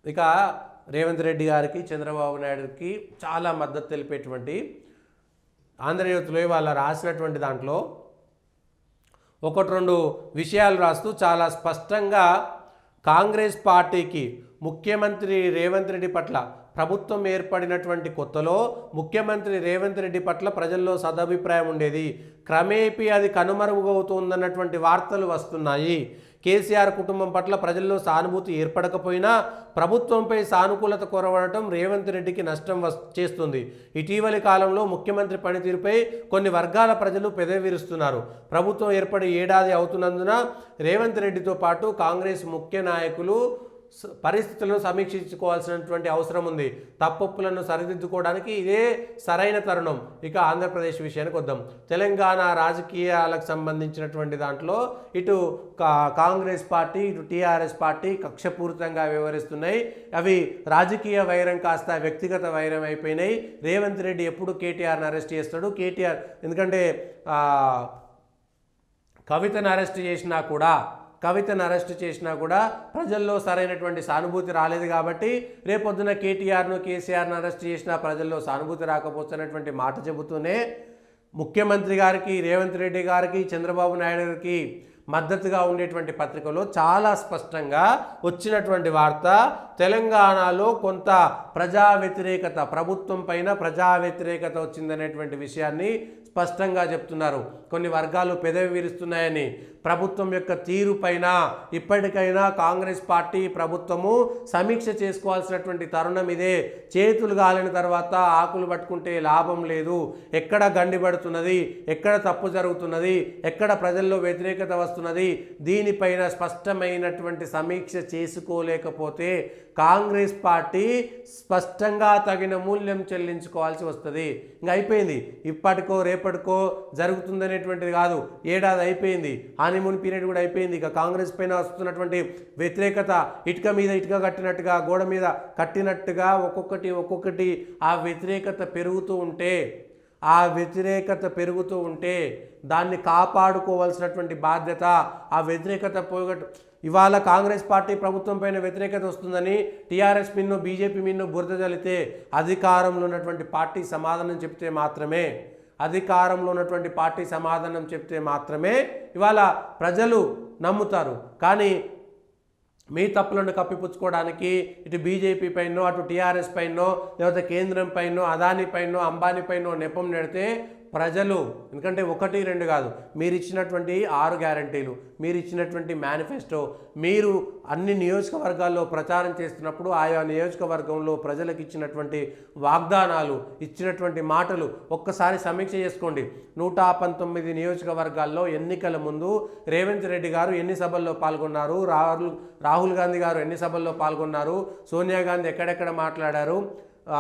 ఇక రేవంత్ రెడ్డి గారికి చంద్రబాబు నాయుడుకి చాలా మద్దతు తెలిపేటువంటి ఆంధ్రజ్యోతిలో వాళ్ళ రాసినటువంటి దాంట్లో ఒకటి రెండు విషయాలు రాస్తూ చాలా స్పష్టంగా కాంగ్రెస్ పార్టీకి ముఖ్యమంత్రి రేవంత్ రెడ్డి పట్ల ప్రభుత్వం ఏర్పడినటువంటి కొత్తలో ముఖ్యమంత్రి రేవంత్ రెడ్డి పట్ల ప్రజల్లో సదభిప్రాయం ఉండేది. క్రమేపీ అది కనుమరుగుతోందన్నటువంటి వార్తలు వస్తున్నాయి. కేసీఆర్ కుటుంబం పట్ల ప్రజల్లో సానుభూతి ఏర్పడకపోయినా ప్రభుత్వంపై సానుకూలత కొరవడటం రేవంత్ రెడ్డికి నష్టం చేస్తుంది. ఇటీవలి కాలంలో ముఖ్యమంత్రి పనితీరుపై కొన్ని వర్గాల ప్రజలు పెదవిరుస్తున్నారు. ప్రభుత్వం ఏర్పడి ఏడాది అవుతున్నందున రేవంత్ రెడ్డితో పాటు కాంగ్రెస్ ముఖ్య నాయకులు పరిస్థితులను సమీక్షించుకోవాల్సినటువంటి అవసరం ఉంది. తప్పులను సరిదిద్దుకోవడానికి ఇదే సరైన తరుణం. ఇక ఆంధ్రప్రదేశ్ విషయానికి వద్దాం. తెలంగాణ రాజకీయాలకు సంబంధించినటువంటి దాంట్లో ఇటు కాంగ్రెస్ పార్టీ ఇటు టీఆర్ఎస్ పార్టీ కక్షపూరితంగా వ్యవహరిస్తున్నాయి. అవి రాజకీయ వైరం కాస్త వ్యక్తిగత వైరం అయిపోయినాయి. రేవంత్ రెడ్డి ఎప్పుడు కేటీఆర్ని అరెస్ట్ చేస్తాడు. కేటీఆర్ ఎందుకంటే కవితను అరెస్ట్ చేసినా కూడా ప్రజల్లో సరైనటువంటి సానుభూతి రాలేదు. కాబట్టి రేపొద్దున కేటీఆర్ను కేసీఆర్ను అరెస్ట్ చేసినా ప్రజల్లో సానుభూతి రాకపోతున్నటువంటి మాట చెబుతూనే ముఖ్యమంత్రి గారికి రేవంత్ రెడ్డి గారికి చంద్రబాబు నాయుడు గారికి మద్దతుగా ఉండేటువంటి పత్రికలో చాలా స్పష్టంగా వచ్చినటువంటి వార్త తెలంగాణలో కొంత ప్రజా వ్యతిరేకత ప్రభుత్వం పైన ప్రజా వ్యతిరేకత వచ్చిందనేటువంటి విషయాన్ని స్పష్టంగా చెప్తున్నారు. కొన్ని వర్గాలు పెదవి విరుస్తున్నాయని ప్రభుత్వం యొక్క తీరు పైన ఇప్పటికైనా కాంగ్రెస్ పార్టీ ప్రభుత్వము సమీక్ష చేసుకోవాల్సినటువంటి తరుణం ఇదే. చేతులు గాలిన తర్వాత ఆకులు పట్టుకుంటే లాభం లేదు. ఎక్కడ గండి పడుతున్నది, ఎక్కడ తప్పు జరుగుతున్నది, ఎక్కడ ప్రజల్లో వ్యతిరేకత వస్తున్నది, దీనిపైన స్పష్టమైనటువంటి సమీక్ష చేసుకోలేకపోతే కాంగ్రెస్ పార్టీ స్పష్టంగా తగిన మూల్యం చెల్లించుకోవాల్సి వస్తుంది. ఇంకా అయిపోయింది. ఇప్పటికో రేపటికో జరుగుతుందనేటువంటిది కాదు. ఏడాది అయిపోయింది. హానీమూన్ పీరియడ్ కూడా అయిపోయింది. ఇక కాంగ్రెస్ పైన వస్తున్నటువంటి వ్యతిరేకత ఇటుక మీద ఇటుక కట్టినట్టుగా గోడ మీద కట్టినట్టుగా ఒక్కొక్కటి ఆ వ్యతిరేకత పెరుగుతూ ఉంటే దాన్ని కాపాడుకోవాల్సినటువంటి బాధ్యత ఆ వ్యతిరేకత ఇవాళ కాంగ్రెస్ పార్టీ ప్రభుత్వం పైన వ్యతిరేకత వస్తుందని టీఆర్ఎస్ మిన్ను బీజేపీ మిన్ను బురద జల్లితే అధికారంలో ఉన్నటువంటి పార్టీ సమాధానం చెప్తే మాత్రమే ఇవాళ ప్రజలు నమ్ముతారు. కానీ మీ తప్పులను కప్పిపుచ్చుకోవడానికి ఇటు బీజేపీ పైనో అటు టీఆర్ఎస్ పైనో లేకపోతే కేంద్రం పైనో అదానీ పైనో అంబానీ పైనో నెపం నెడితే ప్రజలు ఎందుకంటే 1, 2 కాదు, మీరు ఇచ్చినటువంటి 6 గ్యారంటీలు, మీరు ఇచ్చినటువంటి మేనిఫెస్టో, మీరు అన్ని నియోజకవర్గాల్లో ప్రచారం చేస్తున్నప్పుడు ఆయా నియోజకవర్గంలో ప్రజలకు ఇచ్చినటువంటి వాగ్దానాలు, ఇచ్చినటువంటి మాటలు ఒక్కసారి సమీక్ష చేసుకోండి. 119 నియోజకవర్గాల్లో ఎన్నికల ముందు రేవంత్ రెడ్డి గారు ఎన్ని సభల్లో పాల్గొన్నారు, రాహుల్ గాంధీ గారు ఎన్ని సభల్లో పాల్గొన్నారు, సోనియా గాంధీ ఎక్కడెక్కడ మాట్లాడారు,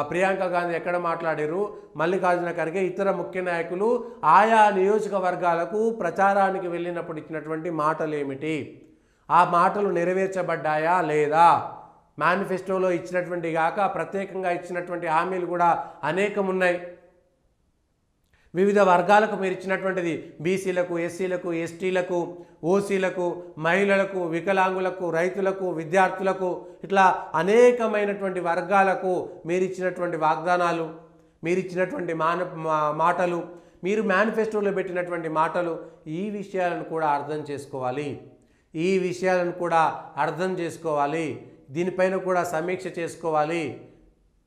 ప్రియాంక గాంధీ ఎక్కడ మాట్లాడారు, మల్లికార్జున ఖర్గే ఇతర ముఖ్య నాయకులు ఆయా నియోజకవర్గాలకు ప్రచారానికి వెళ్ళినప్పుడు ఇచ్చినటువంటి మాటలు ఏమిటి, ఆ మాటలు నెరవేర్చబడ్డాయా లేదా, మేనిఫెస్టోలో ఇచ్చినటువంటి కాక ప్రత్యేకంగా ఇచ్చినటువంటి హామీలు కూడా అనేకం ఉన్నాయి. వివిధ వర్గాలకు మీరు ఇచ్చినటువంటిది బీసీలకు, ఎస్సీలకు, ఎస్టీలకు, ఓసీలకు, మహిళలకు, వికలాంగులకు, రైతులకు, విద్యార్థులకు ఇట్లా అనేకమైనటువంటి వర్గాలకు మీరు ఇచ్చినటువంటి వాగ్దానాలు, మీరు ఇచ్చినటువంటి మాటలు, మీరు మేనిఫెస్టోలో పెట్టినటువంటి మాటలు, ఈ విషయాలను కూడా అర్థం చేసుకోవాలి. దీనిపైన కూడా సమీక్ష చేసుకోవాలి.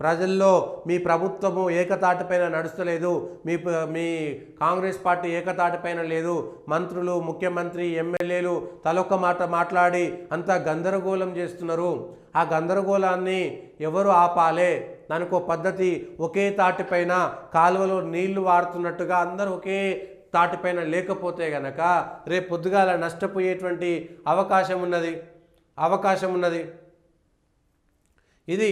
ప్రజల్లో మీ ప్రభుత్వము ఏకతాటిపైన నడుస్తలేదు, మీ కాంగ్రెస్ పార్టీ ఏకతాటిపైన లేదు. మంత్రులు, ముఖ్యమంత్రి, ఎమ్మెల్యేలు తలొక్క మాట మాట్లాడి అంతా గందరగోళం చేస్తున్నారు. ఆ గందరగోళాన్ని ఎవరు ఆపాలే? దానికో పద్ధతి. ఒకే తాటిపైన కాలువలో నీళ్లు వాడుతున్నట్టుగా అందరూ ఒకే తాటిపైన లేకపోతే గనక రేపు పొద్దుగాల నష్టపోయేటువంటి అవకాశం ఉన్నది. ఇది